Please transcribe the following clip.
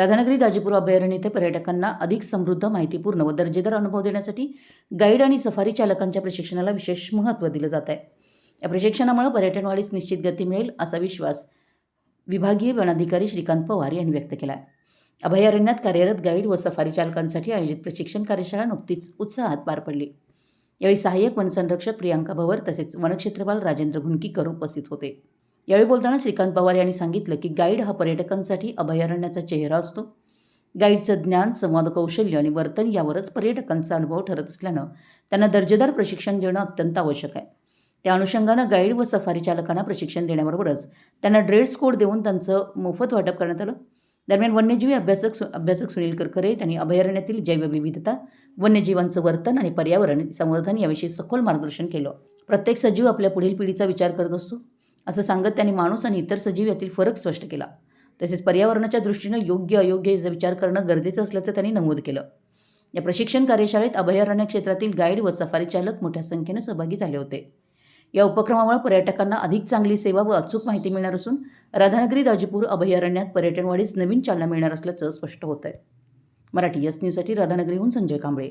राधानगरी दाजीपूर अभयारण्य येथे पर्यटकांना अधिक समृद्ध, माहितीपूर्ण व दर्जेदार अनुभव देण्यासाठी गाईड आणि सफारी चालकांच्या प्रशिक्षणाला विशेष महत्त्व दिलं जात आहे। या प्रशिक्षणामुळे पर्यटन वाढीस निश्चित गती मिळेल असा विश्वास विभागीय वनाधिकारी श्रीकांत पवार यांनी व्यक्त केला आहे। अभयारण्यात कार्यरत गाईड व सफारी चालकांसाठी आयोजित प्रशिक्षण कार्यशाळा नुकतीच उत्साहात पार पडली। यावेळी सहाय्यक वनसंरक्षक प्रियांका भवर तसेच वनक्षेत्रपाल राजेंद्र घुनकीकर उपस्थित होते। यावेळी बोलताना श्रीकांत पवार यांनी सांगितलं की गाईड हा पर्यटकांसाठी अभयारण्याचा चेहरा असतो। गाईडचं ज्ञान, संवाद कौशल्य आणि वर्तन यावरच पर्यटकांचा अनुभव ठरत असल्यानं त्यांना दर्जेदार प्रशिक्षण देणं अत्यंत आवश्यक आहे। त्या अनुषंगानं गाईड व सफारी चालकांना प्रशिक्षण देण्याबरोबरच त्यांना ड्रेस कोड देऊन त्यांचं मोफत वाटप करण्यात आलं। दरम्यान वन्यजीवी अभ्यासक सुनील करकरे यांनी अभयारण्यातील जैवविविधता, वन्यजीवांचं वर्तन आणि पर्यावरण संवर्धन याविषयी सखोल मार्गदर्शन केलं। प्रत्येक सजीव आपल्या पुढील पिढीचा विचार करत असतो असं सांगत त्यांनी माणूस आणि इतर सजीव यातील फरक स्पष्ट केला। तसेच पर्यावरणाच्या दृष्टीनं योग्य अयोग्य याचा विचार करणं गरजेचं असल्याचं त्यांनी नमूद केलं। या प्रशिक्षण कार्यशाळेत अभयारण्य क्षेत्रातील गाईड व सफारी चालक मोठ्या संख्येने सहभागी झाले होते। या उपक्रमामुळे पर्यटकांना अधिक चांगली सेवा व अचूक माहिती मिळणार असून राधानगरी दाजीपूर अभयारण्यात पर्यटन वाढीस नवीन चालना मिळणार असल्याचं स्पष्ट होत आहे। मराठी एस न्यूजसाठी राधानगरीहून संजय कांबळे।